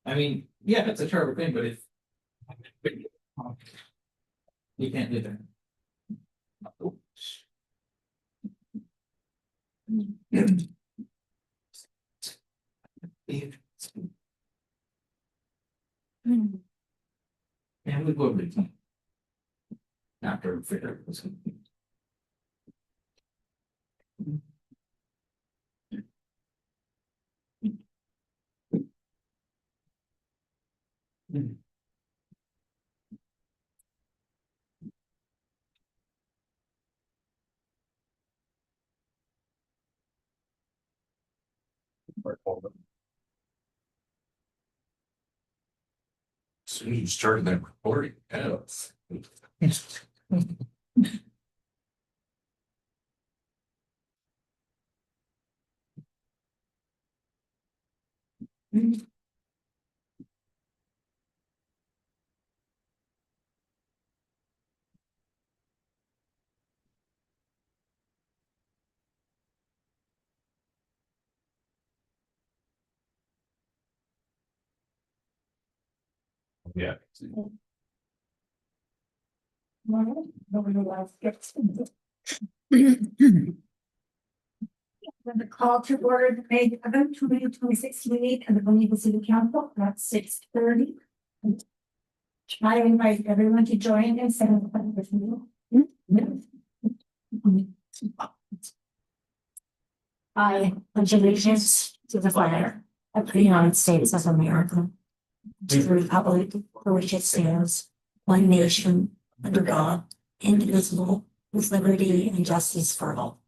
I mean, yeah, it's a terrible thing, but if. You can't do that. And we will be. After figure it was. Soon as you started that recording, yeah. When the call to order the May 11th, 2026 meeting of the Bonneville City Council at 6:30. I invite everyone to join in saying with me. I pledge allegiance to the flag of the United States of America, to the republic for which it stands, one nation, under God, indivisible, with liberty and justice for all.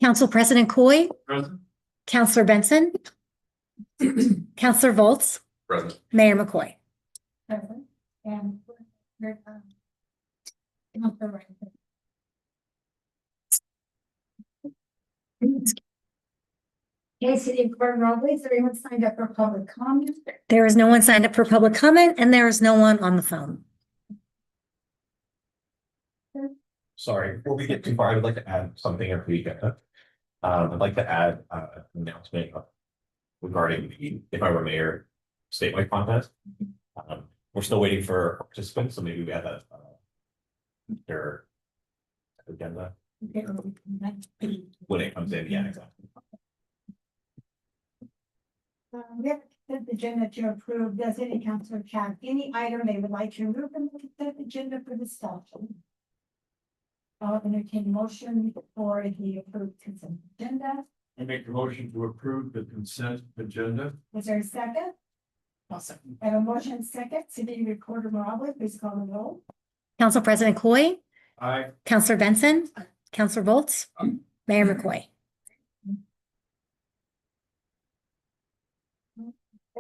Council President Coy, Present. Councillor Benson, Councillor Volts, Present. Mayor McCoy. And Okay, City Clerk Robles, everyone signed up for public comment. There is no one signed up for public comment and there is no one on the phone. Sorry, before we get too far, I would like to add something if we get that. I'd like to add an announcement regarding the If I Were Mayor statewide contest. We're still waiting for participants, so maybe we have that their agenda when it comes in. Yeah, exactly. We have the consent agenda to approve. Does any councilor have any item they would like to remove from the consent agenda for discussion? I'll entertain a motion for the approved consent agenda. I make a motion to approve the consent agenda. Is there a second? I'll second. I have a motion second. City Recorder Morales, please call the roll. Council President Coy, Aye. Councillor Benson, Councillor Volts, Mayor McCoy.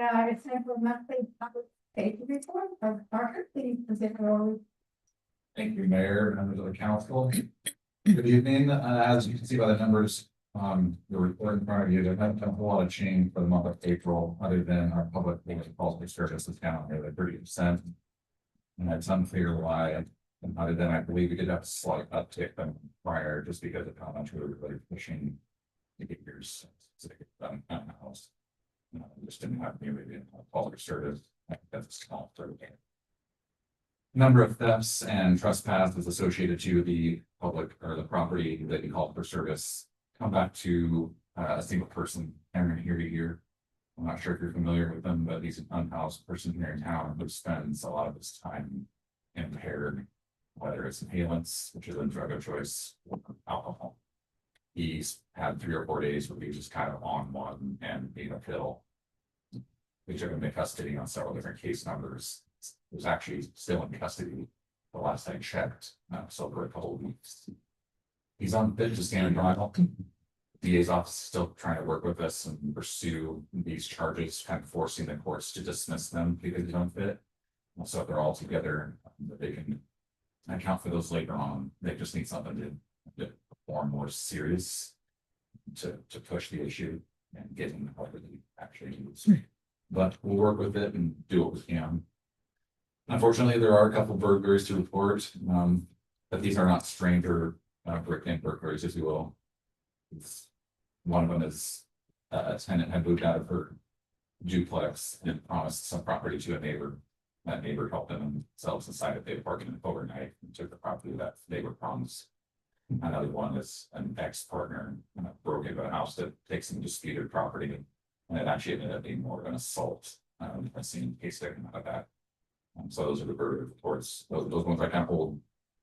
It's time for monthly public safety report. Parker, please present your. Thank you, Mayor, members of the council. Good evening. As you can see by the numbers, the report in front of you, there hasn't been a whole lot of change for the month of April, other than our public calls for service is down nearly 30%. And it's unclear why, and other than I believe we did have a slight uptick from prior, just because of how much we were really pushing to get yours done at the house. Just didn't have nearly the call for service. That's small for the game. Number of thefts and trespasses associated to the public or the property that you call for service come back to a single person entering here to year. I'm not sure if you're familiar with them, but he's an unhoused person here in town who spends a lot of his time impaired, whether it's inhalants, which is a drug of choice, or alcohol. He's had 3 or 4 days where he's just kind of on one and being a pill. We took him into custody on several different case numbers. He was actually still in custody the last I checked, so for a couple of weeks. He's unfit to stand trial. DA's office is still trying to work with us and pursue these charges, kind of forcing the courts to dismiss them because he's unfit. So if they're all together, they can account for those later on. They just need something to perform more serious to push the issue and get him the help that he actually needs. But we'll work with it and do what we can. Unfortunately, there are a couple burglaries to report, but these are not stranger, brick-in burglaries, if you will. One of them is, a tenant had moved out of her duplex and promised some property to a neighbor. That neighbor helped them themselves decided they parked in it overnight and took the property that they were promised. Another one is an ex-partner, broke into a house to take some disputed property. And it actually ended up being more of an assault. I've seen a case taken out of that. So those are the burglary reports. Those ones I kind of hold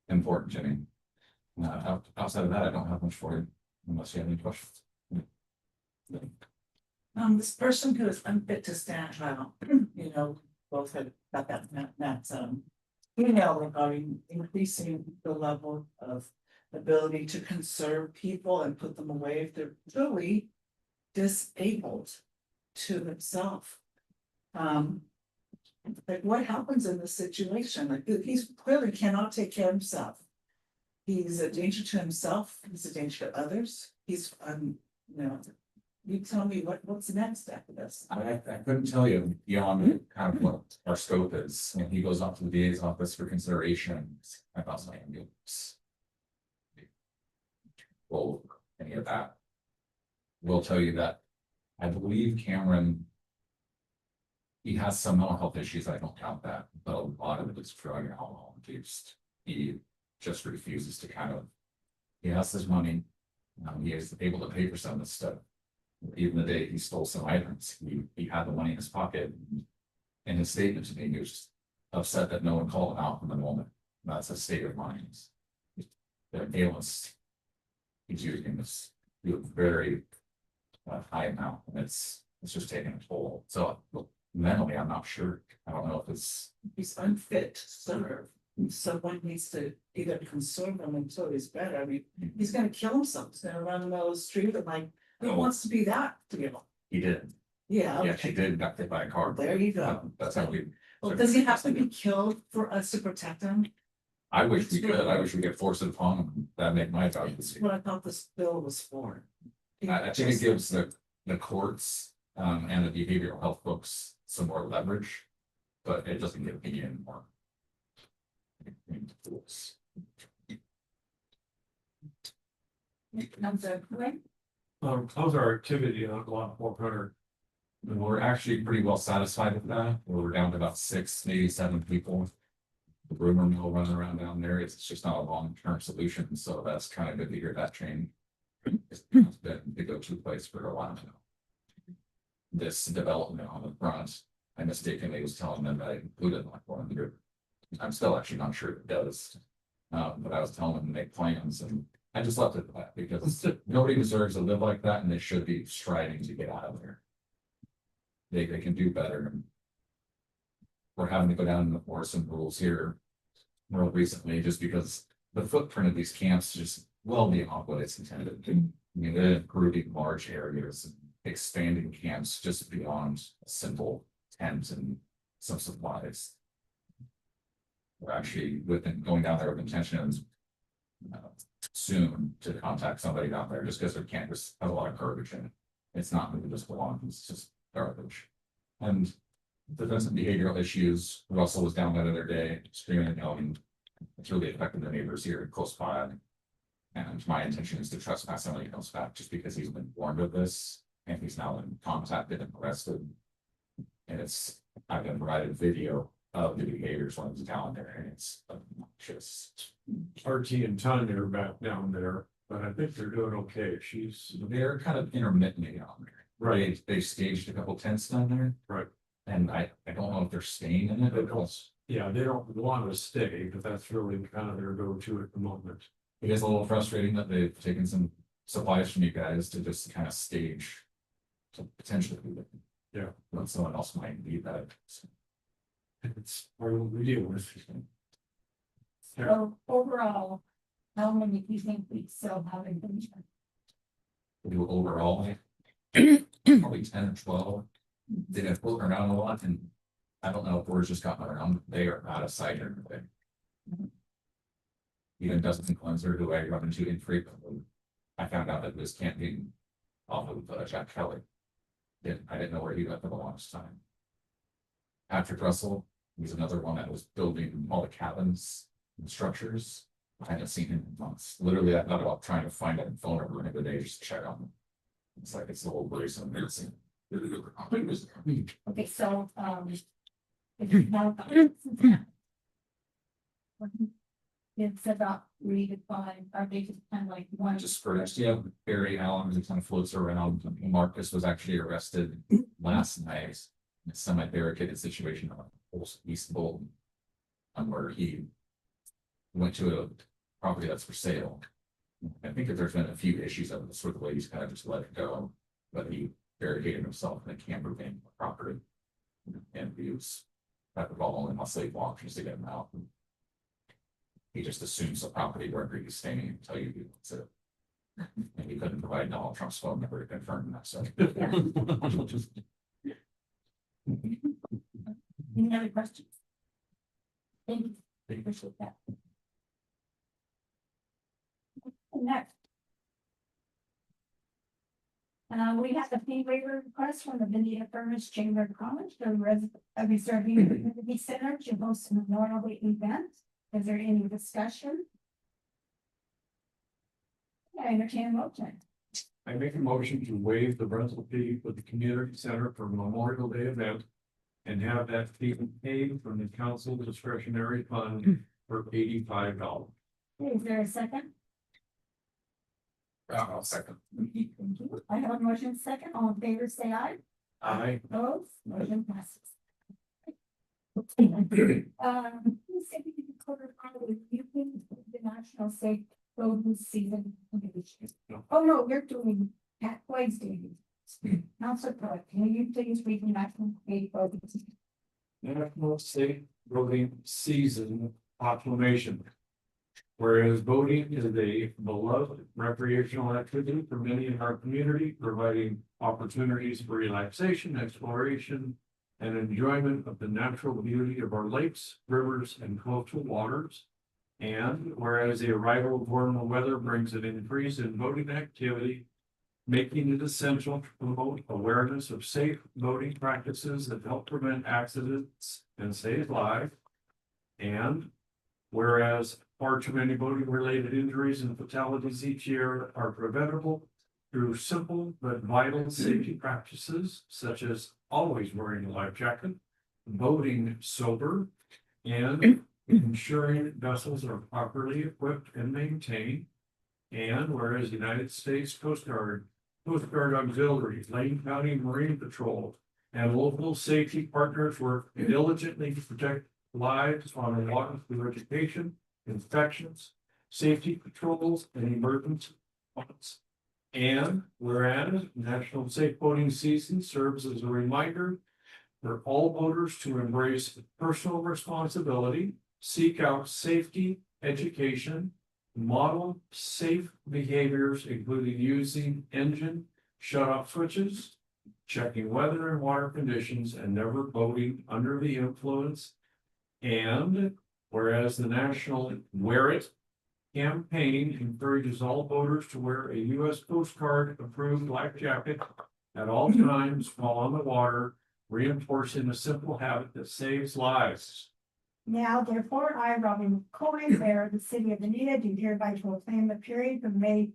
important to me. Outside of that, I don't have much for you, unless you have any questions. This person who is unfit to stand trial, you know, both had got that, email regarding increasing the level of ability to conserve people and put them away if they're truly disabled to themselves. Like what happens in this situation? Like he's clearly cannot take care of himself. He's a danger to himself, he's a danger to others, he's, you know. You tell me what's the next step of this? I couldn't tell you beyond kind of what our scope is, when he goes off to the VA's office for consideration, I thought something well, any of that. Will tell you that I believe Cameron. He has some mental health issues, I don't count that, but a lot of it is drug and alcohol induced. He just refuses to kind of, he has his money, he is able to pay for some of this stuff. Even the day he stole some items, he had the money in his pocket. In his statement to me, he was upset that no one called him out from the moment. That's a state of mind. The ailments he's using this very high amount, and it's just taking a toll. So mentally, I'm not sure. I don't know if it's He's unfit to serve. Someone needs to either conserve him until he's better. I mean, he's gonna kill himself. He's gonna run in the middle of the street and like, who wants to be that, you know? he did. Yeah. Yeah, she did got hit by a car. There you go. That's how we. Well, does he have to be killed for us to protect him? I wish we could. I wish we could force it upon him. That'd make my job That's easier. what I thought this bill was for. I think it gives the courts and the behavioral health folks some more leverage, but it doesn't give me any more. How's our activity on Block 400? And we're actually pretty well satisfied with that. We're down to about 6, maybe 7 people. The rumor mill running around down there, it's just not a long-term solution, so that's kind of good to hear that train. It's been the go-to place for a while now. This development on the front, I mistakenly was telling them that I included like 100. I'm still actually not sure it does. But I was telling them to make plans, and I just left it at that because nobody deserves to live like that, and they should be striving to get out of there. They can do better. We're having to go down and enforce some rules here more recently, just because the footprint of these camps is just well beyond what it's intended to. I mean, they're improving large areas, and expanding camps just beyond a simple tent and some supplies. We're actually going down there with intentions soon to contact somebody down there, just because their campus has a lot of garbage in it. It's not really just belong, it's just garbage. And defensive behavioral issues, Russell was down there the other day screaming and yelling. It's really affected the neighbors here close by. And my intention is to trespass him when he comes back, just because he's been warned of this and he's now been contacted and arrested. And I've been provided video of the behaviors when he's down there, and it's just. RT and Tanya are back down there, but I think they're doing okay. They're kind of intermittently down there. Right. They staged a couple tents down there. Right. And I don't know if they're staying in it. They don't. Yeah, they don't want to stay, but that's really kind of their go-to at the moment. It is a little frustrating that they've taken some supplies from you guys to just kind of stage. To potentially do it. Yeah. When someone else might need that. It's part of what we deal with. Yeah. So overall, how many do you think we still have in Benjamin? We do overall. Probably 10 or 12. They have floating around a lot, and I don't know if words just gotten around. They are out of sight or anything. Even Dustin Cleanser, who I run into infrequently, I found out that this campaign off of Jack Kelly. I didn't know where he went for the longest time. Patrick Russell, He's another one that was building all the cabins and structures. I haven't seen him in months. Literally, I thought about trying to find a phone number the other day just to check on him. It's like it's a little worrisome. Okay, so, if you have. It's about redefine, are they just kind of like one? Just first, yeah, Barry Allen, who kind of floats around. Marcus was actually arrested last night. In a semi-barricaded situation on East Bolton. Where he went to a property that's for sale. I think that there's been a few issues of the sort of ladies kind of just let it go, but he barricaded himself in a camper van property. And he was at the ball unless they walk just to get him out. He just assumes the property wherever he's staying until you do it. And he couldn't provide Donald Trump's phone number to confirm that, so. Any other questions? Thank you. Appreciate that. Next. We have the fee waiver request from the Vinita Furnace Chamber of Commerce for the reserving community center to host a Memorial Day event. Is there any discussion? I entertain a motion. I make a motion to waive the rental fee for the community center for Memorial Day event. And have that fee paid from the council discretionary fund for $85. Is there a second? I'll second. Thank you. I have a motion second. All in favor, say aye. Aye. Opposed, motion passes. Please say we can cover with you the National Safe Road Season. No. Oh, no, you're doing, Pat Boyd's doing. Council Pro, can you please read the National Safe Road? National Safe Boating Season Proclamation. Whereas boating is a beloved recreational activity for many in our community, providing opportunities for relaxation, exploration, and enjoyment of the natural beauty of our lakes, rivers, and coastal waters. And whereas the arrival of warmer weather brings an increase in boating activity, making it essential to promote awareness of safe boating practices that help prevent accidents and save lives. And whereas far too many boating related injuries and fatalities each year are preventable through simple but vital safety practices such as always wearing a life jacket, boating sober, and ensuring vessels are properly equipped and maintained. And whereas the United States Coast Guard Auxiliary, Lane County Marine Patrol, and local safety partners work diligently to protect lives on the water through education, inspections, safety patrols, and emergency response. And whereas National Safe Boating Season serves as a reminder for all boaters to embrace personal responsibility, seek out safety education, model safe behaviors, including using engine shut-off switches, checking weather and water conditions, and never boating under the influence. And whereas the National Wear It campaign encourages all boaters to wear a U.S. Coast Guard approved life jacket at all times while on the water, reinforcing a simple habit that saves lives. Now, therefore, I, Robin McCoy, Mayor of the City of Vinita, do hereby proclaim the period from May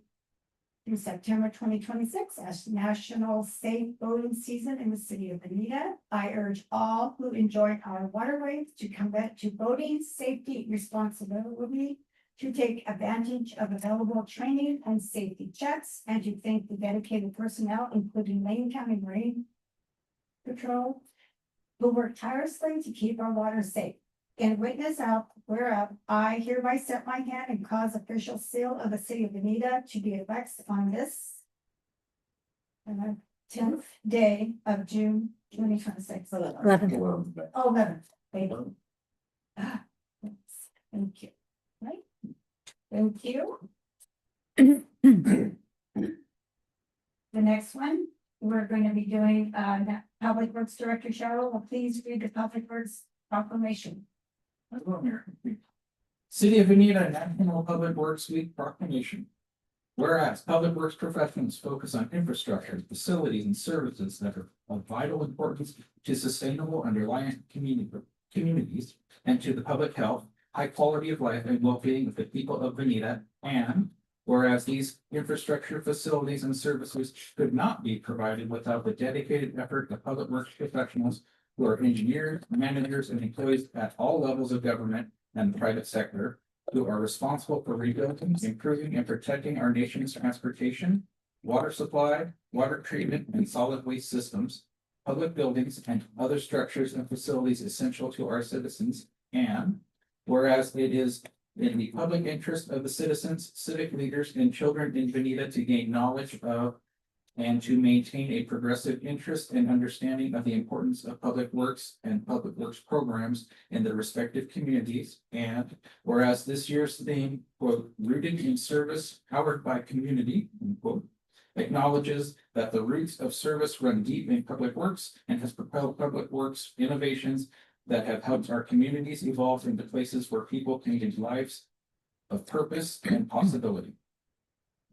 through September 2026 as National Safe Boating Season in the City of Vinita. I urge all who enjoy our waterways to commit to boating safety responsibility, to take advantage of available training and safety checks, and to thank the dedicated personnel, including Lane County Marine Patrol, who work tirelessly to keep our waters safe. In witness of whereof I hereby set my hand and cause official seal of the City of Vinita to be affixed on this 10th day of June 2026. 11. 11th. Thank you. Thank you. Right? Thank you. The next one, we're going to be doing Public Works Director Cheryl. Will please read the Public Works proclamation. City of Vinita National Public Works Week proclamation. Whereas public works professionals focus on infrastructure, facilities, and services that are of vital importance to sustainable and reliant communities, and to the public health, high quality of life and well-being of the people of Veneta. And whereas these infrastructure facilities and services could not be provided without the dedicated effort of public works professionals who are engineers, managers, and employees at all levels of government and the private sector, who are responsible for rebuilding, improving, and protecting our nation's transportation, water supply, water treatment, and solid waste systems, public buildings, and other structures and facilities essential to our citizens. And whereas it is in the public interest of the citizens, civic leaders, and children in Veneta to gain knowledge of and to maintain a progressive interest and understanding of the importance of public works and public works programs in their respective communities. And whereas this year's theme, quote, rooted in service, powered by community, unquote, acknowledges that the roots of service run deep in public works and has propelled public works innovations that have helped our communities evolve into places where people can live lives of purpose and possibility.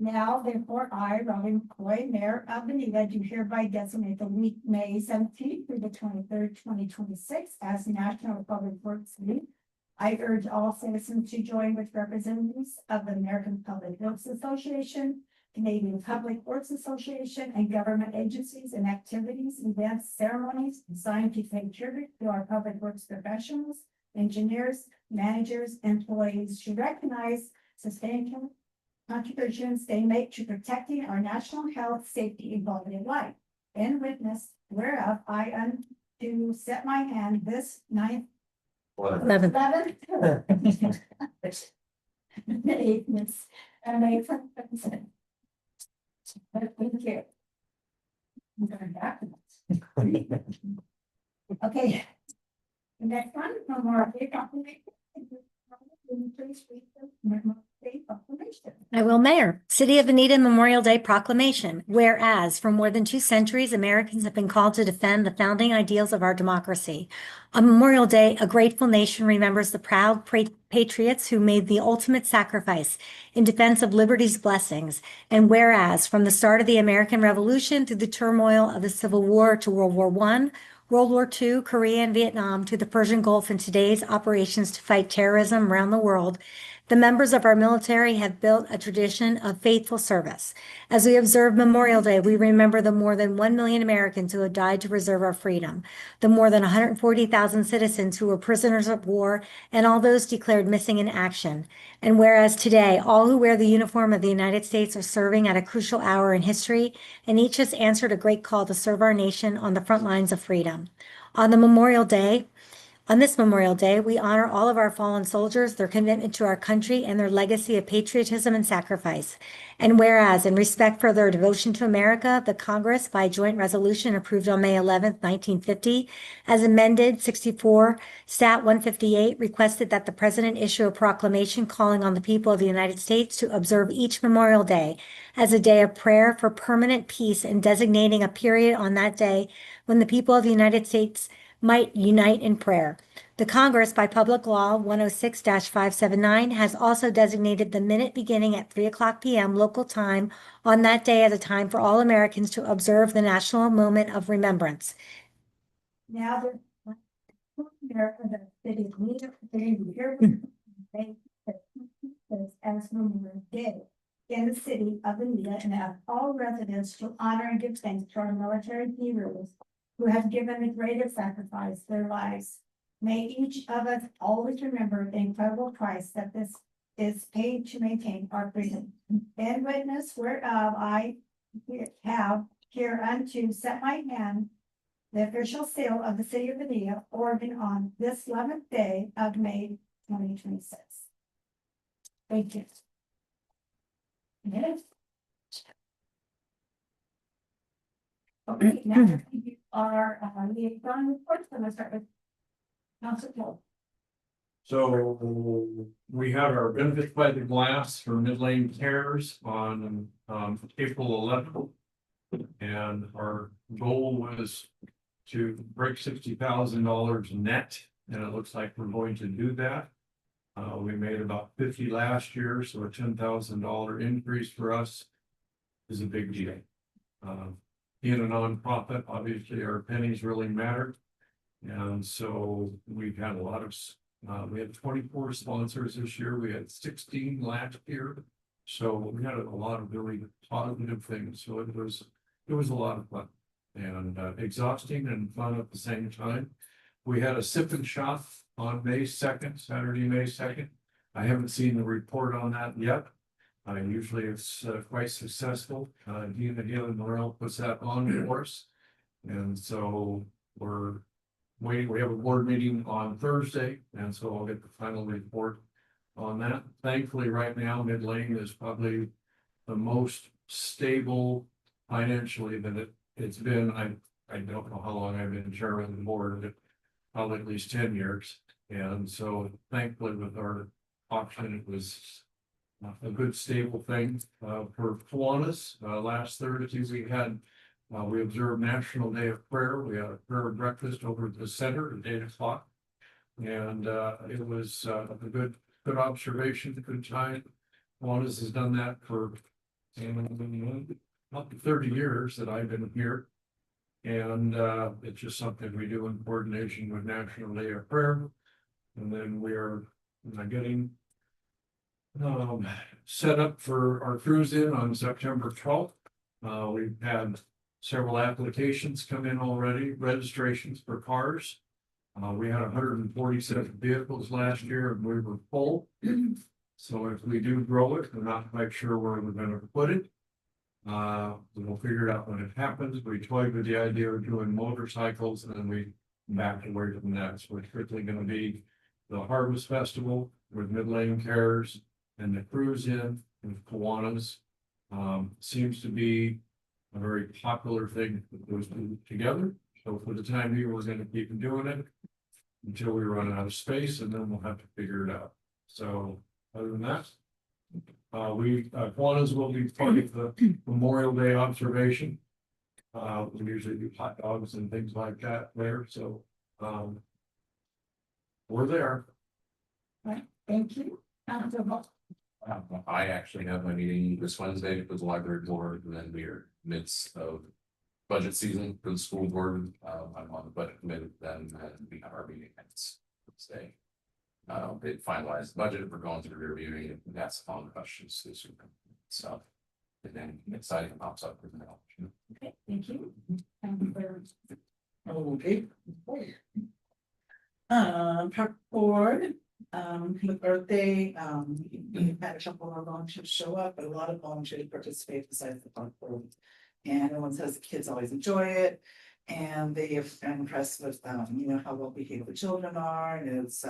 Now, therefore, I, Robin McCoy, Mayor of Veneta, do hereby designate the week May 17th through the 23rd, 2026 as National Public Works Week. I urge all citizens to join with representatives of the American Public Works Association, Canadian Public Works Association, and government agencies and activities, events, ceremonies designed to pay tribute to our public works professionals, engineers, managers, employees to recognize sustainable contributions they make to protecting our national health, safety, and quality of life. In witness whereof I do set my hand this 9th, 11th. 11th. And May 1st. Thank you. I'm going back to this. Okay. The next one, Memorial Day proclamation. Please read the Memorial Day proclamation. I will, Mayor. City of Veneta Memorial Day Proclamation. Whereas for more than 2 centuries, Americans have been called to defend the founding ideals of our democracy. On Memorial Day, a grateful nation remembers the proud patriots who made the ultimate sacrifice in defense of liberty's blessings. And whereas from the start of the American Revolution through the turmoil of the Civil War to World War I, World War II, Korea, and Vietnam to the Persian Gulf and today's operations to fight terrorism around the world, the members of our military have built a tradition of faithful service. As we observe Memorial Day, we remember the more than 1 million Americans who have died to preserve our freedom, the more than 140,000 citizens who were prisoners of war, and all those declared missing in action. And whereas today, all who wear the uniform of the United States are serving at a crucial hour in history, and each has answered a great call to serve our nation on the front lines of freedom. On this Memorial Day, we honor all of our fallen soldiers, their commitment to our country, and their legacy of patriotism and sacrifice. And whereas, in respect for their devotion to America, the Congress, by joint resolution approved on May 11, 1950, as amended 64, Stat 158, requested that the President issue a proclamation calling on the people of the United States to observe each Memorial Day as a day of prayer for permanent peace and designating a period on that day when the people of the United States might unite in prayer. The Congress, by Public Law 106-579, has also designated the minute beginning at 3:00 p.m. local time on that day as a time for all Americans to observe the national moment of remembrance. Now the America, the city of New York, as Memorial Day in the city of Veneta, and ask all residents to honor and give thanks to our military heroes who have given the greatest sacrifice, their lives. May each of us always remember the incredible price that this is paid to maintain our freedom. In witness whereof I have hereunto set my hand the official seal of the city of Veneta, Oregon, on this 11th day of May 2026. Thank you. Yes. Okay, now our liaison reports. I'm gonna start with Council Paul. So we have our benefits by the glass for mid-lane cares on April 11th. And our goal was to break $60,000 net, and it looks like we're going to do that. We made about 50 last year, so a $10,000 increase for us is a big deal. Being a nonprofit, obviously our pennies really matter. And so we've had a lot of, we had 24 sponsors this year. We had 16 last year. So we had a lot of really positive things. So it was a lot of fun and exhausting and fun at the same time. We had a sip and shop on May 2nd, Saturday, May 2nd. I haven't seen the report on that yet. Usually it's quite successful. Dina Hill and Morel puts that on for us. And so we're waiting. We have a board meeting on Thursday, and so I'll get the final report on that. Thankfully, right now, Mid Lane is probably the most stable financially that it's been. I don't know how long I've been chairman of the board, but probably at least 10 years. And so thankfully with our auction, it was a good stable thing. For Kiwanis, last Thursday we observed National Day of Prayer. We had a prayer breakfast over at the center at 8 o'clock. And it was a good observation, a good time. Kiwanis has done that for up to 30 years that I've been here. And it's just something we do in coordination with National Day of Prayer. And then we are getting set up for our cruise in on September 12th. We've had several applications come in already, registrations for cars. We had 147 vehicles last year and we were full. So if we do grow it, we're not quite sure where we're going to put it. We'll figure it out when it happens. We toyed with the idea of doing motorcycles and then we backed away from that. So it's strictly going to be the Harvest Festival with Mid Lane Cares and the cruise in with Kiwanis. Seems to be a very popular thing that goes together. So for the time being, we're going to keep doing it until we run out of space, and then we'll have to figure it out. So other than that, Kiwanis will be part of the Memorial Day observation. We usually do hot dogs and things like that there. So we're there. Thank you. I actually have my meeting this Wednesday with the library board, and then we are midst of budget season for the school board. I'm on the budget committee then, and we have our meeting next Wednesday. They finalized the budget. We're going through reviewing and that's all the questions this week. So, and then exciting pops up for the election. Okay, thank you. Okay. Park board, the birthday, we had a couple of volunteers show up, but a lot of volunteers participate besides the park board. And everyone says the kids always enjoy it. And they have been impressed with, how well behaved the children are, and it's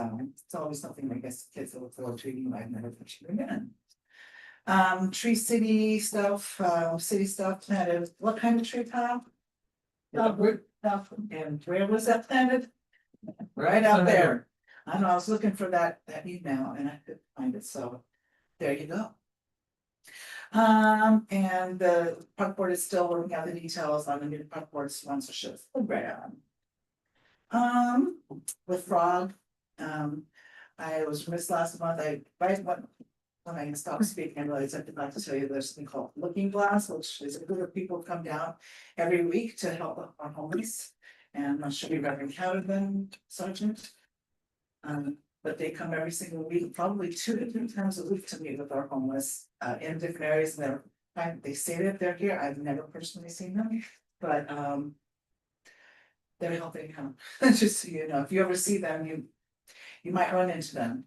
always something I guess kids look forward to, I've never put you in. Tree city stuff, planted, what kind of tree, Tom? Dogwood stuff, and where was that planted? Right out there. I know, I was looking for that email and I couldn't find it, so there you go. And the park board is still working out the details on the new park board sponsorship program. With Frog, I was remiss last month, when I stopped speaking, I realized I forgot to tell you there's something called Looking Glass, which is a group of people come down every week to help our homeless. And I'm sure you've ever encountered them, Sergeant. But they come every single week, probably 2 to 3 times a week to meet with our homeless in different areas. And they say that they're here. I've never personally seen them, but they're helping them. Just so you know, if you ever see them, you might run into them.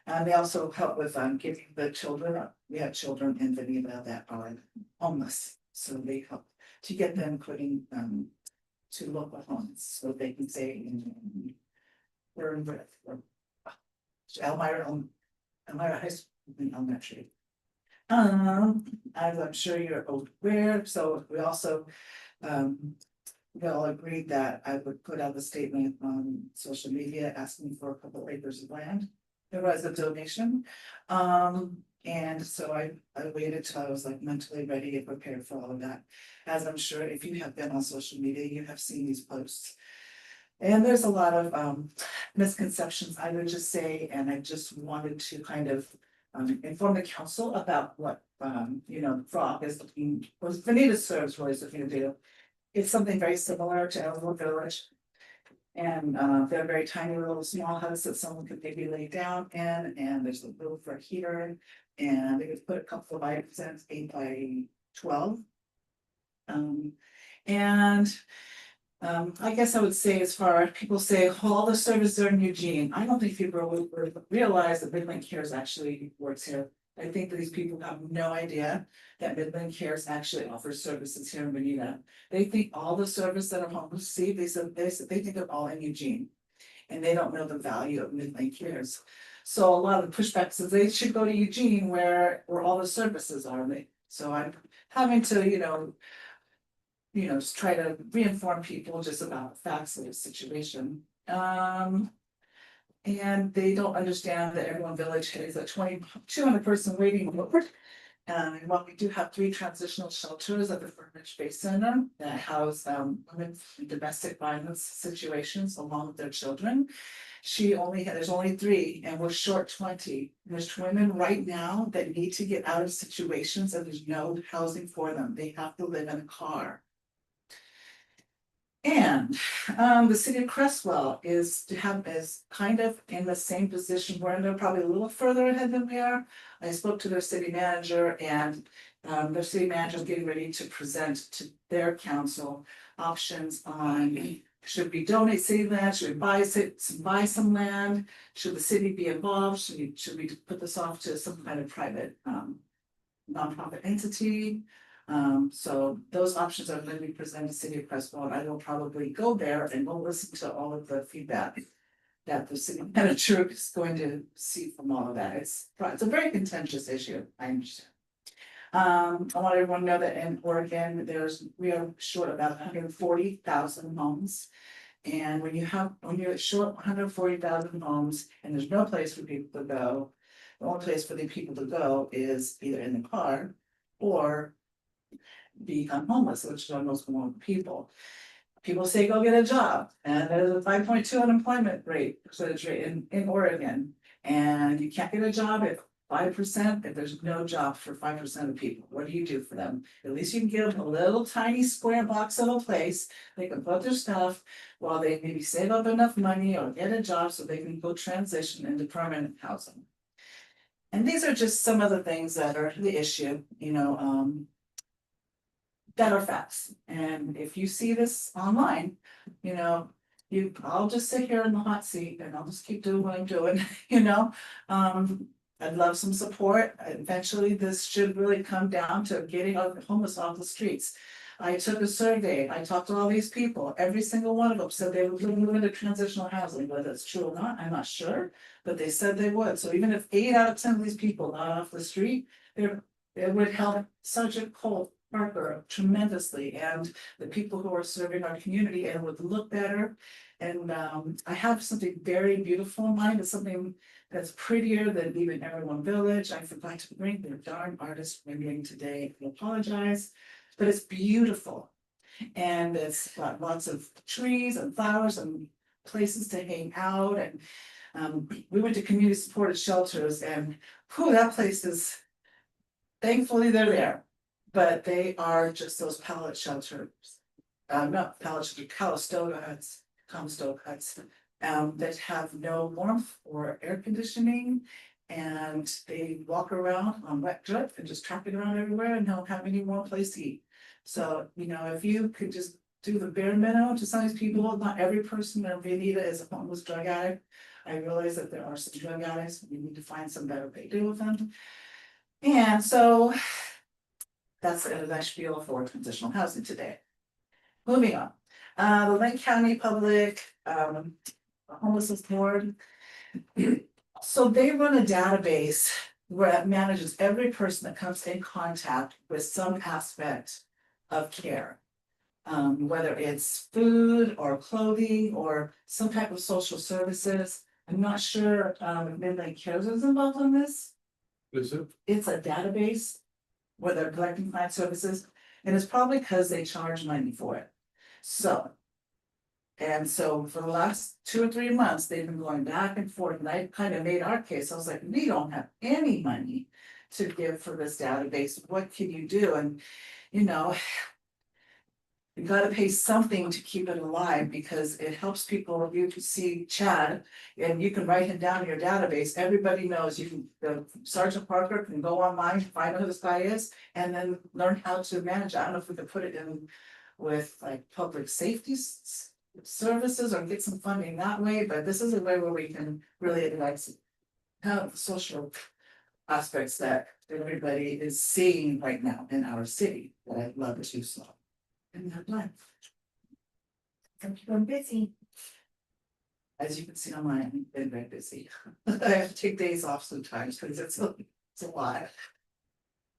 And they also help with giving the children. We have children in Veneta that are homeless, so they help to get them putting to local homes so they can stay in their breath. Elmira High School in elementary. As I'm sure you're aware, so we also we all agreed that I would put out a statement on social media asking for a couple acres of land. There was a donation. And so I waited till I was like mentally ready and prepared for all of that. As I'm sure if you have been on social media, you have seen these posts. And there's a lot of misconceptions, I would just say, and I just wanted to kind of inform the council about what Frog is looking, what Veneta serves really is looking to do. It's something very similar to Elmwood Village. And they're very tiny little small houses that someone could maybe lay down in, and there's a little for a heater. And they could put a couple of items in, it's 8 by 12. And I guess I would say, as far as people say, "Oh, all the services are in Eugene," I don't think people would realize that Midland Cares actually works here. I think that these people have no idea that Midland Cares actually offers services here in Bonita. They think all the service that are home receive, they think they're all in Eugene. And they don't know the value of Midland Cares. So a lot of the pushback says they should go to Eugene where all the services are. So I'm having to, just try to reinform people just about the facts of the situation. And they don't understand that Everyone Village is a 200 person waiting room. And while we do have 3 transitional shelters at the Furnish Bay Center that house women in domestic violence situations along with their children, there's only 3 and we're short 20. There's women right now that need to get out of situations and there's no housing for them. They have to live in a car. And the city of Crestwell is kind of in the same position where they're probably a little further ahead than we are. I spoke to their city manager, and their city manager is getting ready to present to their council options on, should we donate city land, should we buy some land, should the city be involved, should we put this off to some kind of private nonprofit entity. So those options are going to be presented to City of Crestwell, and I will probably go there and we'll listen to all of the feedback that the city manager is going to see from all of that. It's a very contentious issue, I understand. I want everyone to know that in Oregon, we are short about 140,000 homes. And when you're short 140,000 homes and there's no place for people to go, the only place for the people to go is either in the car or become homeless, which are most common people. People say go get a job, and there's a 5.2 unemployment percentage rate in Oregon. And you can't get a job if 5%, if there's no job for 5% of people. What do you do for them? At least you can give them a little tiny square box of a place. They can put their stuff while they maybe save up enough money or get a job so they can go transition into permanent housing. And these are just some of the things that are the issue, that are facts. And if you see this online, I'll just sit here in the hot seat and I'll just keep doing what I'm doing, I'd love some support. Eventually, this should really come down to getting homeless off the streets. I took a survey, I talked to all these people, every single one of them said they would move into transitional housing, whether it's true or not, I'm not sure, but they said they would. So even if 8 out of 10 of these people got off the street, it would help Sergeant Cole Parker tremendously, and the people who are serving our community, and would look better. And I have something very beautiful in mind. It's something that's prettier than even Everyone Village. I forgot to bring their darn artist rendering today. I apologize, but it's beautiful, and it's got lots of trees and flowers and places to hang out. And we went to community supported shelters, and that place is, thankfully they're there. But they are just those pallet shelters, not pallet shelters, Calistoga huts, Comstock huts, that have no warmth or air conditioning. And they walk around on wet dirt and just trapping around everywhere and don't have any warm place to eat. So, if you could just do the bare minimum to some of these people, not every person in Bonita is a homeless drug addict. I realize that there are some drug addicts, we need to find some better way to deal with them. And so that's the spiel for transitional housing today. Moving on, the Lake County Public Homelessness Board. So they run a database where it manages every person that comes in contact with some aspect of care. Whether it's food or clothing or some type of social services. I'm not sure if Midland Cares is involved in this. Is it? It's a database where they're collecting client services, and it's probably because they charge money for it. So for the last 2 or 3 months, they've been going back and forth, and I kind of made our case. I was like, we don't have any money to give for this database. What can you do? And You gotta pay something to keep it alive because it helps people, you can see Chad and you can write him down in your database. Everybody knows you can, Sergeant Parker can go online, find out who this guy is, and then learn how to manage. I don't know if we could put it in with like public safety services or get some funding that way, but this is a way where we can really like have the social aspects that everybody is seeing right now in our city that I'd love to solve. And that life. I'm busy. As you can see on mine, I've been very busy. I have to take days off sometimes because it's a lot.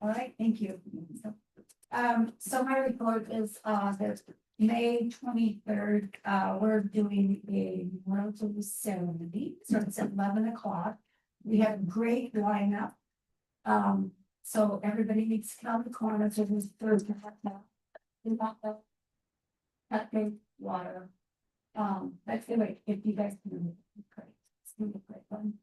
All right, thank you. So my report is, the May 23rd, we're doing a relative ceremony, so it's at 11 o'clock. We have a great lineup. So everybody needs to come to the corner to this third. We got the big water. That's the way, if you guys can, great. It's gonna be a great one.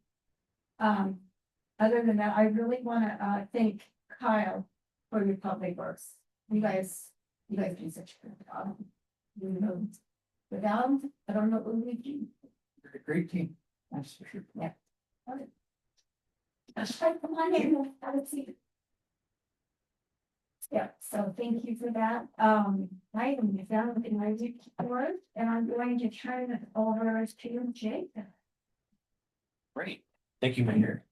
Other than that, I really wanna thank Kyle for your public works. You guys do such a good job. You know, without him, I don't know what we would do. You're a great team. That's for sure. Yeah. Okay. That's right, come on in, have a seat. Yeah, so thank you for that. I am down in my report and I'm going to turn it over to Jake. Great, thank you, Mayor.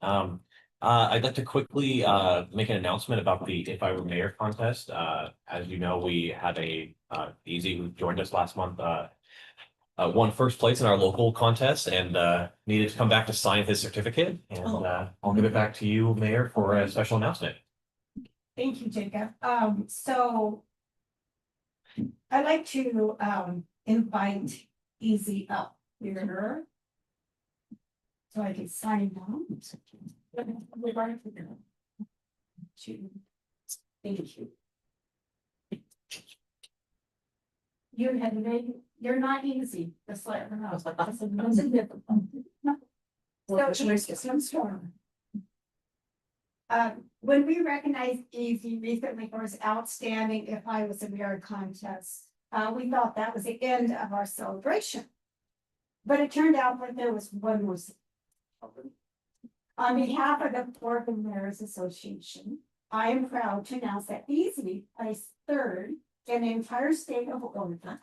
I'd like to quickly make an announcement about the If I Were Mayor contest. As you know, we had Easy who joined us last month. Won first place in our local contest and needed to come back to sign his certificate. And I'll give it back to you, Mayor, for a special announcement. Thank you, Jacob. So I'd like to invite Easy up here. So I can sign down. Thank you. You're not easy, just let her know. When we recognized Easy recently for his outstanding If I Was a Mayor contest, we thought that was the end of our celebration. But it turned out that there was one more. On behalf of the Oregon Mayors Association, I am proud to announce that Easy placed third in the entire state of Oregon.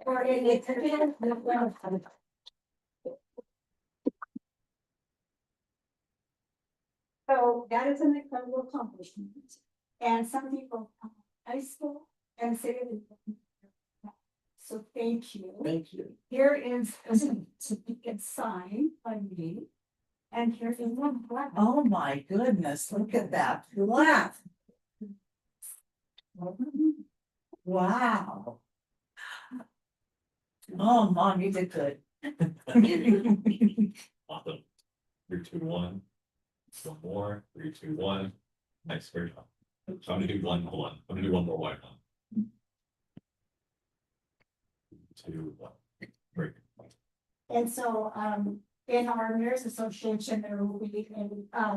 Or in the So that is an incredible accomplishment. And some people come from high school and say, so thank you. Thank you. Here is a certificate signed by me. And here's one black. Oh my goodness, look at that. Laugh. Wow. Oh, Mom, you did good. Awesome. 3, 2, 1. One more. 3, 2, 1. Nice, great job. So I'm gonna do one. Hold on. I'm gonna do one more white one. 2, 1. Great. And so, in our Mayor's Association, there will be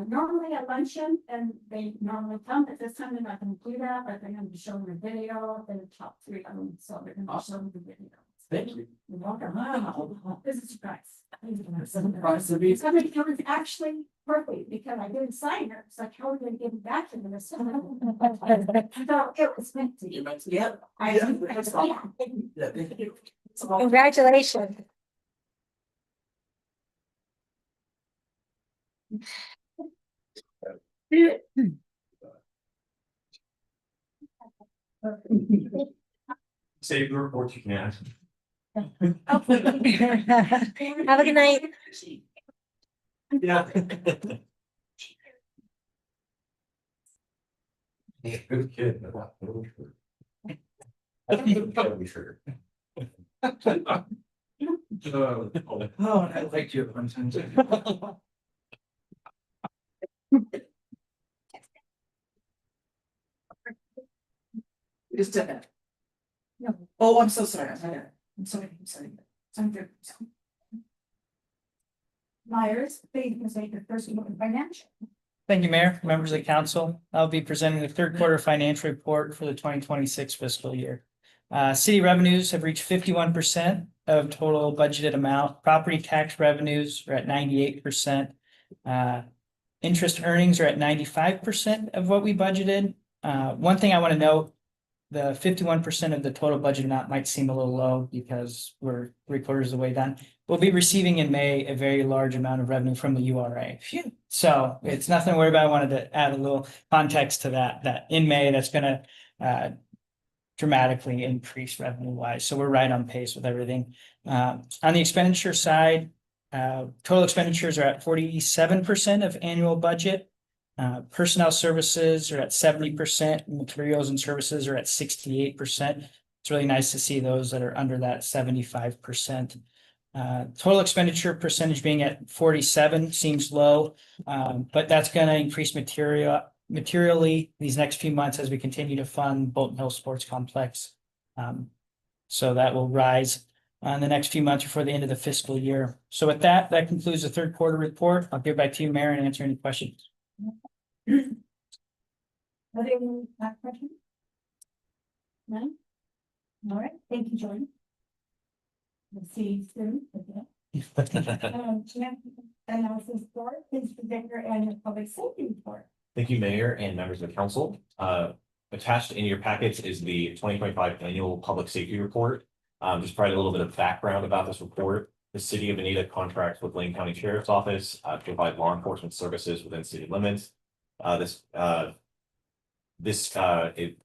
normally a luncheon, and they normally come, but this time they're not gonna do that, but they're gonna be showing a video, and the top 3 of them, so they're gonna be showing the video. Thank you. You're welcome. Wow. This is a surprise. Surprise to be- Somebody was actually perfect, because I didn't sign it, so I told her to give it back to them. So it was meant to be. Yep. Yeah, thank you. Congratulations. Save the report you can ask. Have a good night. Yeah. Good kid. Sure. Oh, I liked you at one time. You just did that. No. Oh, I'm so sorry. I'm sorry. I'm good. Myers, please present your first one financial. Thank you, Mayor, members of the council. I'll be presenting the third quarter financial report for the 2026 fiscal year. City revenues have reached 51% of total budgeted amount. Property tax revenues are at 98%. Interest earnings are at 95% of what we budgeted. One thing I want to note, the 51% of the total budget amount might seem a little low because we're 3/4 of the way done. We'll be receiving in May a very large amount of revenue from the URA. So it's nothing to worry about. I wanted to add a little context to that in May, that's gonna dramatically increase revenue wise. So we're right on pace with everything. On the expenditure side, total expenditures are at 47% of annual budget. Personnel services are at 70%, materials and services are at 68%. It's really nice to see those that are under that 75%. Total expenditure percentage being at 47 seems low, but that's gonna increase materially these next few months as we continue to fund Bolton Hill Sports Complex. So that will rise in the next few months before the end of the fiscal year. So with that, that concludes the third quarter report. I'll give back to you, Mayor, and answer any questions. Are there any questions? None? All right, thank you, Jordan. We'll see you soon. Analysis board, please present your annual public safety report. Thank you, Mayor and members of the council. Attached in your packets is the 2025 annual public safety report. Just provide a little bit of background about this report. The city of Veneta contracts with Lane County Sheriff's Office to provide law enforcement services within city limits. It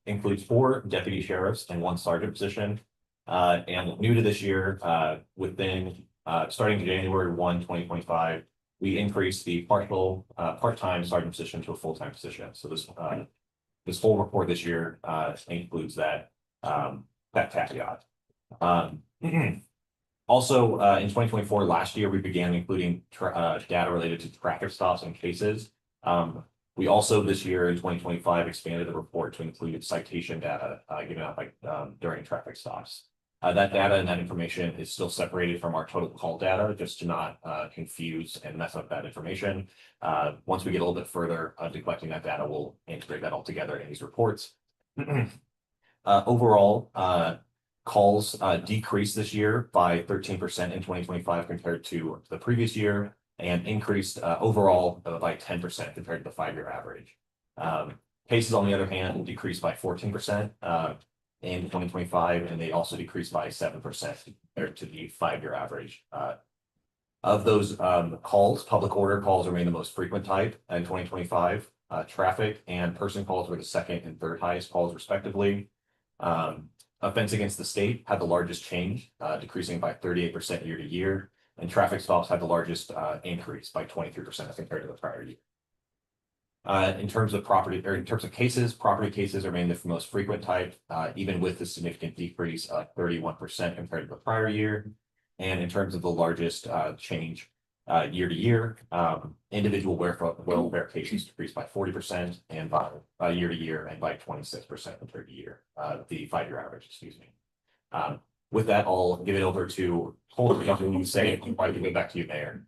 includes 4 deputy sheriffs and 1 sergeant position. And new to this year, starting January 1, 2025, we increased the part-time sergeant position to a full-time position. So this whole report this year includes that caveat. Also, in 2024, last year, we began including data related to traffic stops and cases. We also this year in 2025 expanded the report to include citation data given out during traffic stops. That data and that information is still separated from our total call data, just to not confuse and mess up that information. Once we get a little bit further into collecting that data, we'll integrate that all together in these reports. Overall, calls decreased this year by 13% in 2025 compared to the previous year, and increased overall by 10% compared to the 5-year average. Cases, on the other hand, decreased by 14% in 2025, and they also decreased by 7% compared to the 5-year average. Of those calls, public order calls remain the most frequent type in 2025. Traffic and person calls were the 2nd and 3rd highest calls respectively. Offense against the state had the largest change, decreasing by 38% year to year, and traffic stops had the largest increase by 23% as compared to the prior year. In terms of cases, property cases remain the most frequent type, even with the significant decrease of 31% compared to the prior year. And in terms of the largest change year to year, individual welfare cases decreased by 40% and by year to year, and by 26% compared to the 5-year average, excuse me. With that, I'll give it over to Holden, who say, I'll give it back to you, Mayor.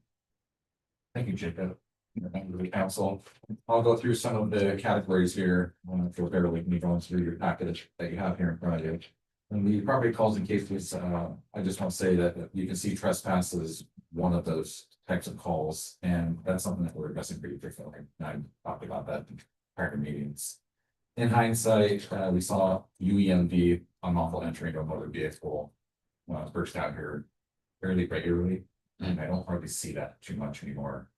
Thank you, Jacob. Members of the council, I'll go through some of the categories here. If you'll bear with me going through your package that you have here in front of you. And the property calls and cases, I just want to say that you can see trespass as one of those types of calls, and that's something that we're addressing pretty frequently. And I've talked about that in prior meetings. In hindsight, we saw UEMV, unlawful entry into a motor vehicle, when I was first out here fairly regularly, and I don't hardly see that too much anymore.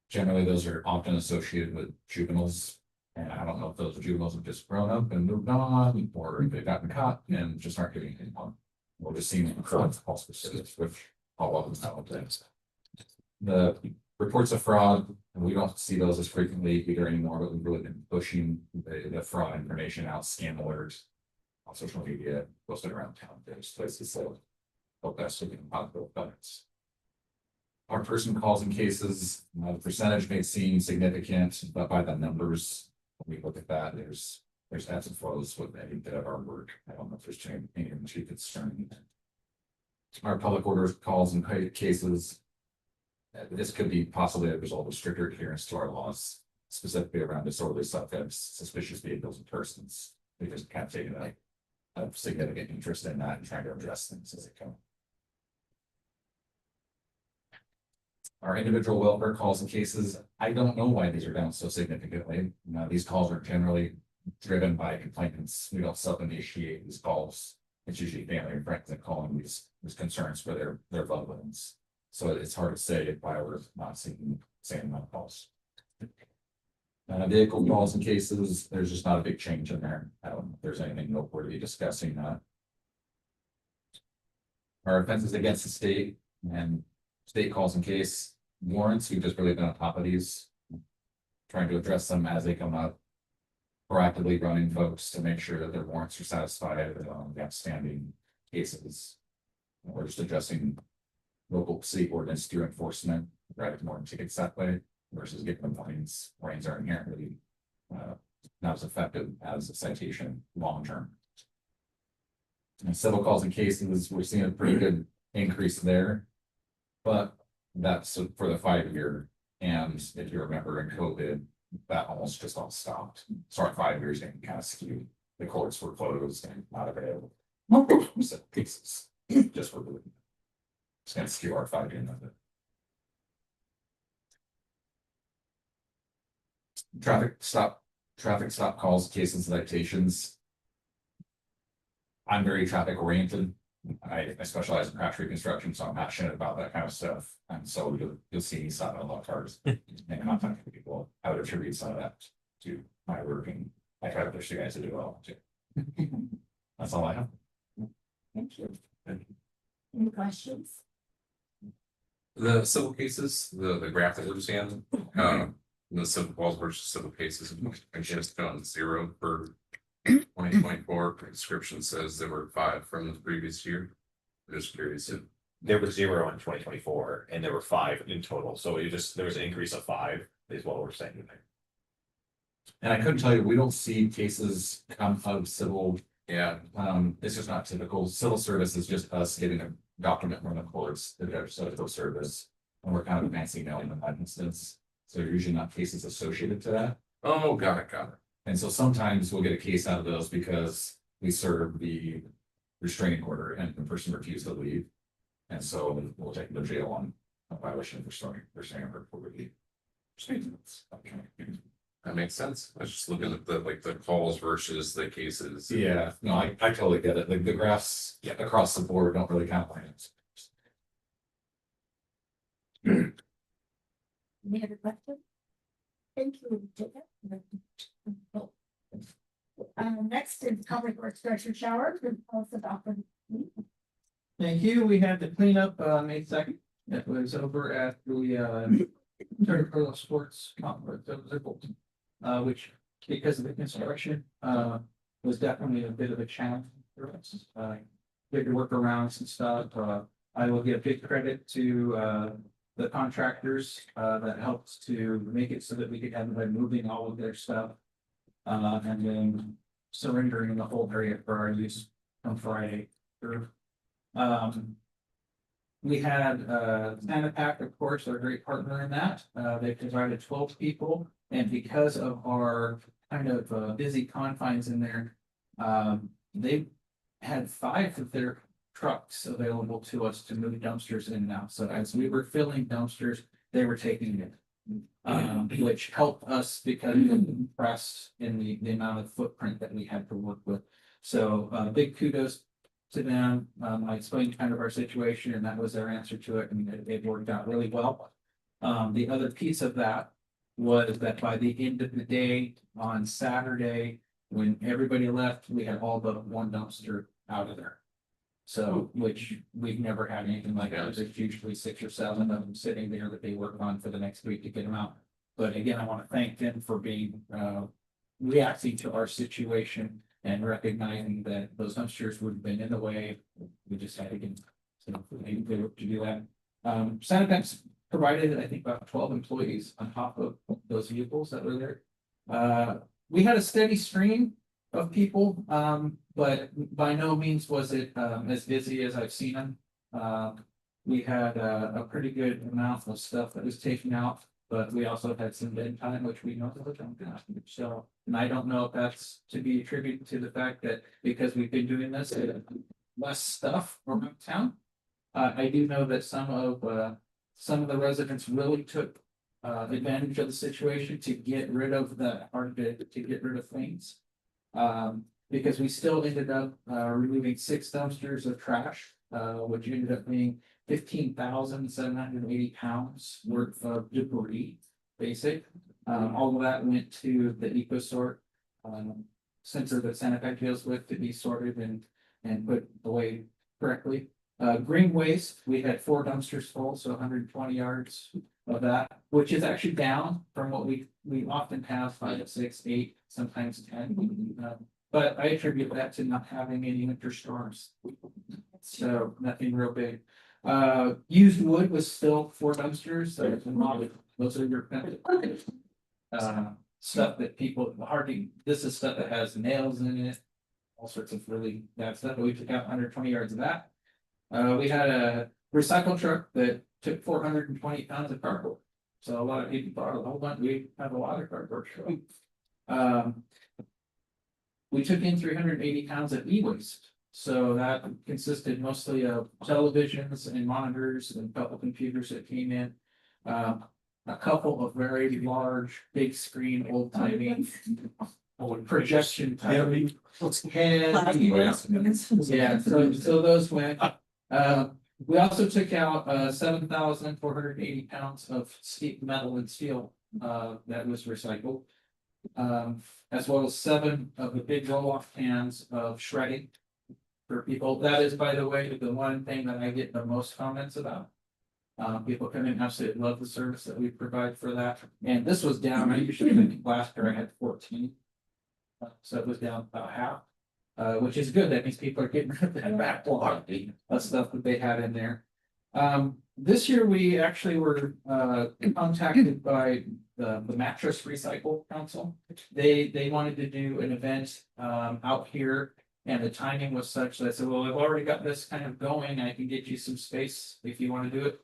Generally, those are often associated with juveniles, and I don't know if those juveniles have just grown up and moved on, or if they've gotten caught and just aren't getting anyone. We're just seeing false persistence, which all of them nowadays. The reports of fraud, and we don't see those as frequently either anymore, but we've really been pushing the fraud information out, scam alerts on social media, posted around town, various places, so hope that's looking positive benefits. Our person calls and cases, the percentage may seem significant, but by the numbers, when we look at that, there's ebbs and flows with any bit of our work. I don't know if there's anything too concerning. Our public orders calls and cases, this could be possibly a result of stricter adherence to our laws, specifically around disorderly subjects, suspicious vehicles and persons. We just can't take it have significant interest in that and trying to address things as they come. Our individual welfare calls and cases, I don't know why these are down so significantly. These calls are generally driven by complainants. We don't self-initiate these calls. It's usually family and friends that call in these concerns for their loved ones. So it's hard to say why we're not seeing the same amount of calls. Vehicle calls and cases, there's just not a big change in there. I don't know if there's anything noteworthy discussing that. Our offenses against the state and state calls and case warrants, we've just really been on top of these. Trying to address them as they come up. Proactively running folks to make sure that their warrants are satisfied with the outstanding cases. We're just addressing local city ordinance through enforcement, writing more tickets that way versus getting them fines. Fines are inherently not as effective as a citation long term. And civil calls and cases, we're seeing a pretty good increase there. But that's for the 5-year. And if you remember in COVID, that almost just all stopped. So our 5 years can kind of skew. The courts were closed and not available. Cases just for moving. It's gonna skew our 5-year number. Traffic stop calls, cases, citations. I'm very traffic oriented. I specialize in crash reconstruction, so I'm passionate about that kind of stuff. And so you'll see me stop at a lot of cars and contacting people. I would attribute some of that to my work, and I try to push you guys to do well too. That's all I have. Thank you. Any questions? The civil cases, the graph that we're seeing, the civil calls versus civil cases, I just found 0 for 2024. Description says there were 5 from the previous year. I'm just curious if There was 0 in 2024 and there were 5 in total. So there was an increase of 5 is what we're saying there. And I couldn't tell you, we don't see cases come out of civil. yeah, This is not typical. Civil service is just us getting a document from the courts, the judge social service. And we're kind of advancing now in that instance. So usually not cases associated to that. oh, got it. And so sometimes we'll get a case out of those because we serve the restraining order and the person refused to leave. And so we'll take them to jail on a violation of restraining order for the statements. Okay. That makes sense. I was just looking at the calls versus the cases. Yeah, no, I totally get it. Like the graphs across the board don't really count lines. Any other questions? Thank you. Next is public works director shower. Tell us about the. Thank you. We had the cleanup on May 2nd. That was over at the Turner Pearl Sports Complex of Zippleton. Which, because of the construction, was definitely a bit of a challenge for us. We had to work around some stuff. I will give big credit to the contractors that helped to make it so that we could have them moving all of their stuff. And then surrendering the whole area for our use on Friday. We had Sanipack, of course, our great partner in that. They provided 12 people, and because of our kind of busy confines in there, they had 5 of their trucks available to us to move dumpsters in and out. So as we were filling dumpsters, they were taking it. Which helped us because we were compressed in the amount of footprint that we had to work with. So big kudos to them. I explained kind of our situation and that was their answer to it, and it worked out really well. The other piece of that was that by the end of the day on Saturday, when everybody left, we had all but 1 dumpster out of there. So, which we've never had anything like that. There's usually 6 or 7 of them sitting there that they work on for the next week to get them out. But again, I want to thank them for being reacting to our situation and recognizing that those dumpsters would have been in the way. We just had to get to do that. Sanipack's provided, I think, about 12 employees on top of those vehicles that were there. We had a steady stream of people, but by no means was it as busy as I've seen them. We had a pretty good amount of stuff that was taken out. But we also had some dead time, which we know that don't happen. So, and I don't know if that's to be attributed to the fact that because we've been doing this, less stuff around town. I do know that some of the residents really took advantage of the situation to get rid of the to get rid of things. Because we still ended up removing 6 dumpsters of trash, which ended up being 15,780 pounds worth of debris, basic. All of that went to the EcoSort center that Santa Fe deals with to be sorted and put away correctly. Green waste, we had 4 dumpsters full, so 120 yards of that, which is actually down from what we often have 5, 6, 8, sometimes 10. But I attribute that to not having any winter storms. So nothing real big. Used wood was still 4 dumpsters, so it's a lot of, those are your stuff that people hardly, this is stuff that has nails in it. All sorts of really bad stuff, but we took out 120 yards of that. We had a recycle truck that took 420 pounds of cardboard. So a lot of people thought, hold on, we have a lot of cardboard. We took in 380 pounds of e-waste. So that consisted mostly of televisions and monitors and a couple computers that came in. A couple of very large, big screen, old timey projection type. Yeah, so those went. We also took out 7,480 pounds of metal and steel that was recycled. As well as 7 of the big roll-off cans of shredding for people. That is, by the way, the one thing that I get the most comments about. People come in, absolutely love the service that we provide for that. And this was down, I usually think last year I had 14. So it was down about half, which is good. That means people are getting rid of that backlog of stuff that they had in there. This year we actually were contacted by the Mattress Recycle Council. They wanted to do an event out here, and the timing was such that I said, well, I've already got this kind of going. I can get you some space if you want to do it.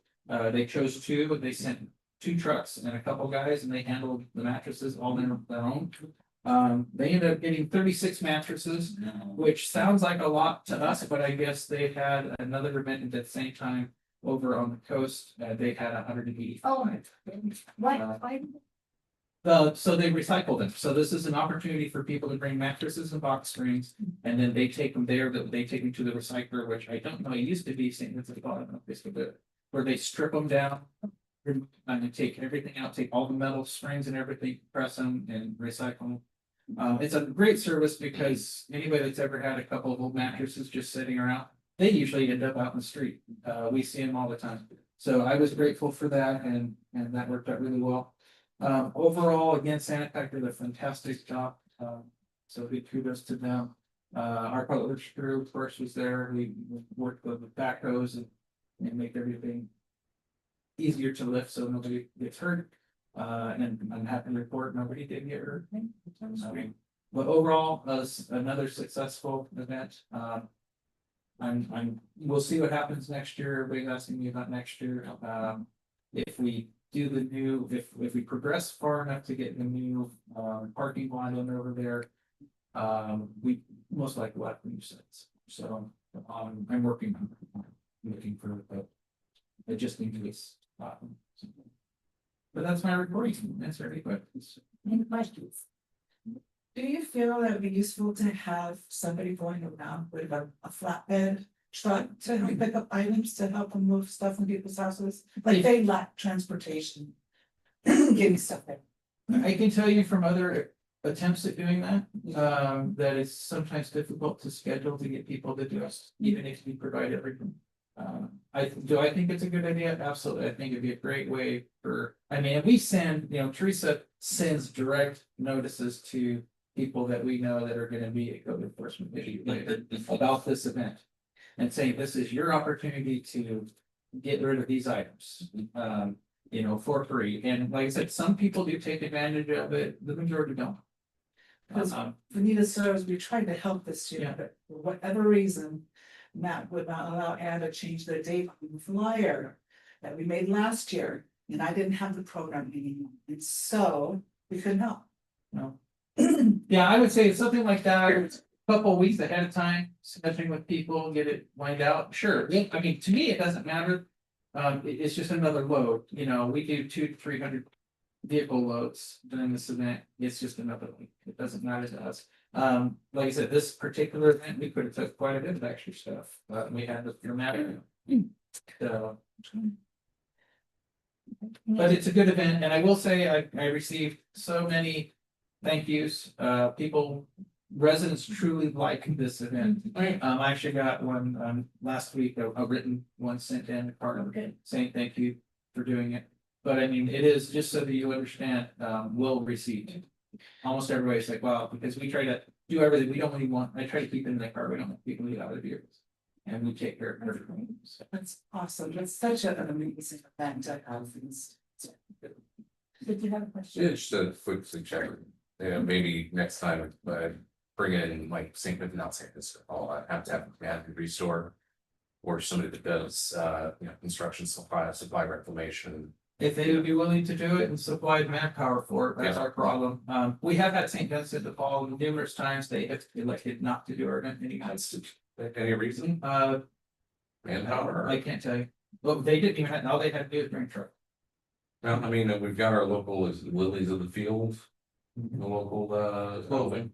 They chose 2, but they sent 2 trucks and a couple guys, and they handled the mattresses all on their own. They ended up getting 36 mattresses, which sounds like a lot to us, but I guess they had another event at the same time over on the coast. They had 185. Oh, why? So they recycled them. So this is an opportunity for people to bring mattresses and box springs, and then they take them there, that they take them to the recycler, which I don't know, it used to be St. Vincent, I don't know if they still do it, where they strip them down. And they take everything out, take all the metal springs and everything, press them and recycle them. It's a great service because anybody that's ever had a couple of old mattresses just sitting around, they usually end up out in the street. We see them all the time. So I was grateful for that, and that worked out really well. Overall, again, Santa Fe did a fantastic job. So big kudos to them. Our public works crew, of course, was there. We worked with the backhoes and make everything easier to lift so nobody gets hurt. And I'm happy to report nobody did get hurt. But overall, another successful event. We'll see what happens next year. Everybody's asking me about next year. If we do the new, if we progress far enough to get the new parking lot in over there, we most likely will have new sets. So I'm working on looking for it just in case. But that's my report. You can answer any questions. Any questions? Do you feel that it'd be useful to have somebody going around with a flatbed truck to help pick up items, to help them move stuff in people's houses? Like they lack transportation, getting stuff there. I can tell you from other attempts at doing that, that it's sometimes difficult to schedule to get people to do it, even if we provide everything. I think it's a good idea? Absolutely. I think it'd be a great way for, I mean, we send, Teresa sends direct notices to people that we know that are gonna be a code enforcement issue about this event. And saying, this is your opportunity to get rid of these items, for free. And like I said, some people do take advantage of it, the majority don't. Vanita serves, we tried to help this year, but for whatever reason, Matt would not allow Anna to change the date on the flyer that we made last year. And I didn't have the program anymore, and so we couldn't help. No. Yeah, I would say something like that, a couple of weeks ahead of time, especially with people, get it lined out, sure, I mean, to me, it doesn't matter. It's just another load, you know, we do 200 to 300 vehicle loads during this event, it's just another week, it doesn't matter to us. Like I said, this particular event, we could have took quite a bit of extra stuff, but we had the dramatic. So, but it's a good event, and I will say, I received so many thank yous, people, residents truly like this event. I actually got one, last week, a written one sent in, part of it, saying thank you for doing it. But I mean, it is, just so that you understand, well received. Almost everybody's like, wow, because we try to do everything, we don't really want, I try to keep it in the car, we don't want people to get out of the vehicles. And we take care of everything. So, That's awesome, that's such an amazing event, I have things. Did you have a question? Yeah, just a quick suggestion, maybe next time, bring in like St. Vincent, not St. Vincent, I'll have to have a restore. Or somebody that does, construction supply reclamation. if they would be willing to do it and supply manpower for it, that's Yeah. our problem. We have had St. Vincent de Paul numerous times, they have elected not to do our event anymore. Any reason? Manpower? I can't tell you, well, they didn't even have, all they had to do is bring a truck. No, I mean, we've got our local is Lilies of the Field, the local, Clothing.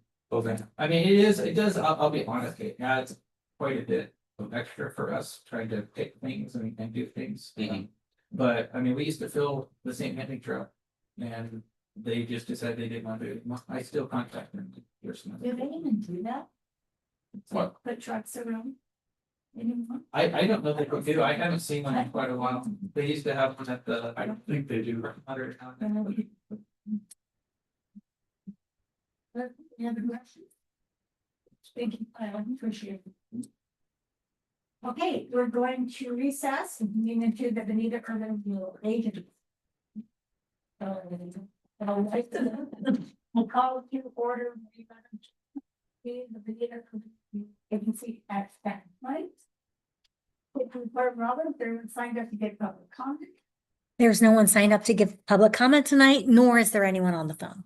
I mean, it does, I'll be honest, it adds quite a bit of extra for us trying to pick things and do things. Mhm. But I mean, we used to fill the St. Henry truck and they just decided they didn't want to do it. I still contact them. Here's some- Do they even do that? What? Put trucks around? Anymore? I don't know if they do, I haven't seen one in quite a while. They used to have one at the. I don't think they do. Other town. Any other questions? Thank you, I appreciate it. Okay, we're going to recess and move into the Benita Urban Renewal Agency. I'd like to call to order the Benita Urban Agency at that point. Robin, they're signed up to get public comment. There's no one signed up to give public comment tonight, nor is there anyone on the phone.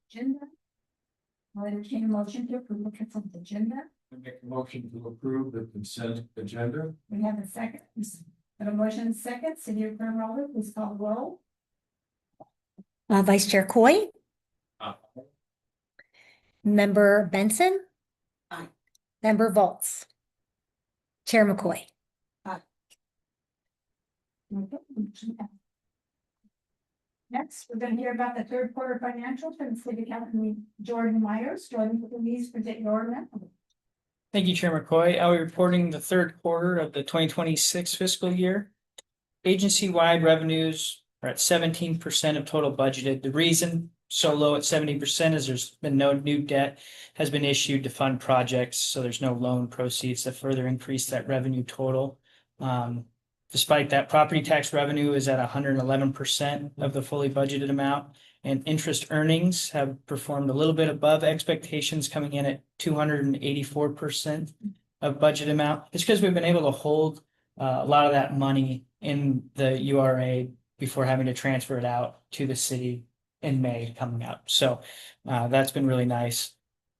Agenda. I'll entertain a motion to approve the consent agenda. I make a motion to approve the consent agenda. We have a second. We have a motion and a second. City of Grand Rapids, please call the roll. Vice Chair Coy, Uh, Member Benson. Aye. Member Volts. Chair McCoy. Next, we're gonna hear about the third quarter financials from City Councilman Jordan Myers. Jordan, please present your amendment. Thank you, Chair McCoy. I'll be reporting the third quarter of the 2026 fiscal year. Agency-wide revenues are at 17% of total budgeted. The reason so low at 70% is there's been no new debt has been issued to fund projects, so there's no loan proceeds that further increase that revenue total. Despite that, property tax revenue is at 111% of the fully budgeted amount. And interest earnings have performed a little bit above expectations, coming in at 284% of budget amount. It's because we've been able to hold a lot of that money in the URA before having to transfer it out to the city in May coming up. So that's been really nice.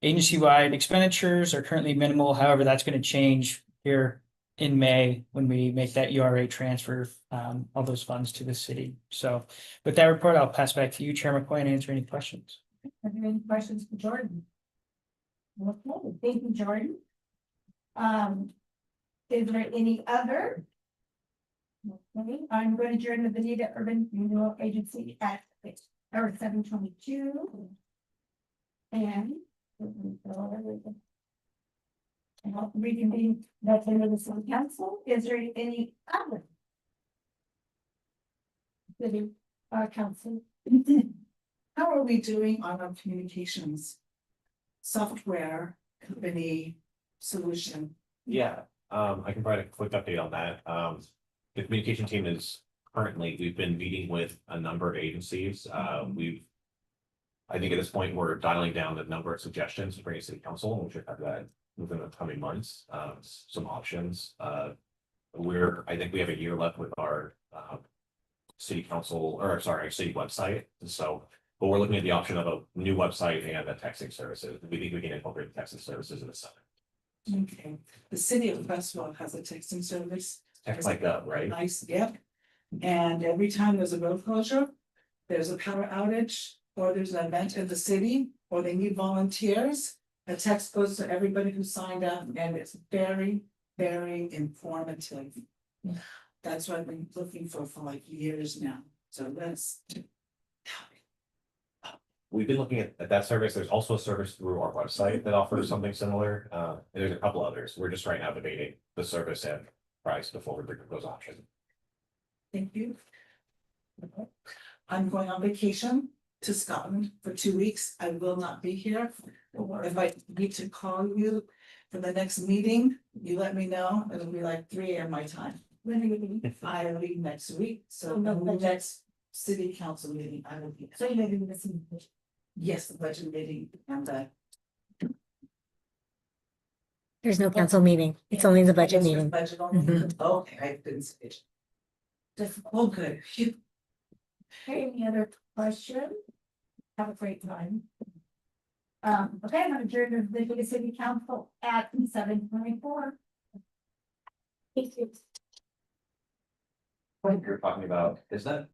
Agency-wide expenditures are currently minimal. However, that's going to change here in May when we make that URA transfer, all those funds to the city. So with that report, I'll pass back to you, Chair McCoy, and answer any questions. Are there any questions for Jordan? Okay, thank you, Jordan. Is there any other? Okay, I'm going to adjourn the Benita Urban Renewal Agency at 7:22. And I'll reconvene that into the city council. Is there any other? City, council. How are we doing on our communications? Software company solution? Yeah, I can provide a quick update on that. The communication team is we've been meeting with a number of agencies. I think at this point, we're dialing down the number of suggestions to bring to city council, and we should have that within the coming months, some options. I think we have a year left with our city council, or sorry, city website, so, but we're looking at the option of a new website and the texting services. We think we can incorporate the texting services in the summer. Okay, the city of Westfield has a texting service. Text like that, right? Nice, yep. And every time there's a road closure, there's a power outage, or there's an event in the city, or they need volunteers. A text goes to everybody who signed up, and it's very, very informative. That's what I've been looking for like years now, so let's. We've been looking at that service. There's also a service through our website that offers something similar. And there's a couple others. We're just right now debating the service and price before we bring those options. Thank you. I'm going on vacation to Scotland for 2 weeks. I will not be here. If I need to call you for the next meeting, you let me know. It'll be like 3 a.m. my time. When are you leaving? I leave next week, so Oh, no, the budget. next city council meeting, I will be. So you're leaving this in. Yes, the budget meeting and the. There's no council meeting. It's only the budget Yes, there's meeting. Budget only. Mhm. Okay, I didn't see it. Just, oh, good. Phew. Any other question? Have a great time. Okay, I'm gonna adjourn the Vineega City Council at 7:24. Thank you. What you're talking about, is that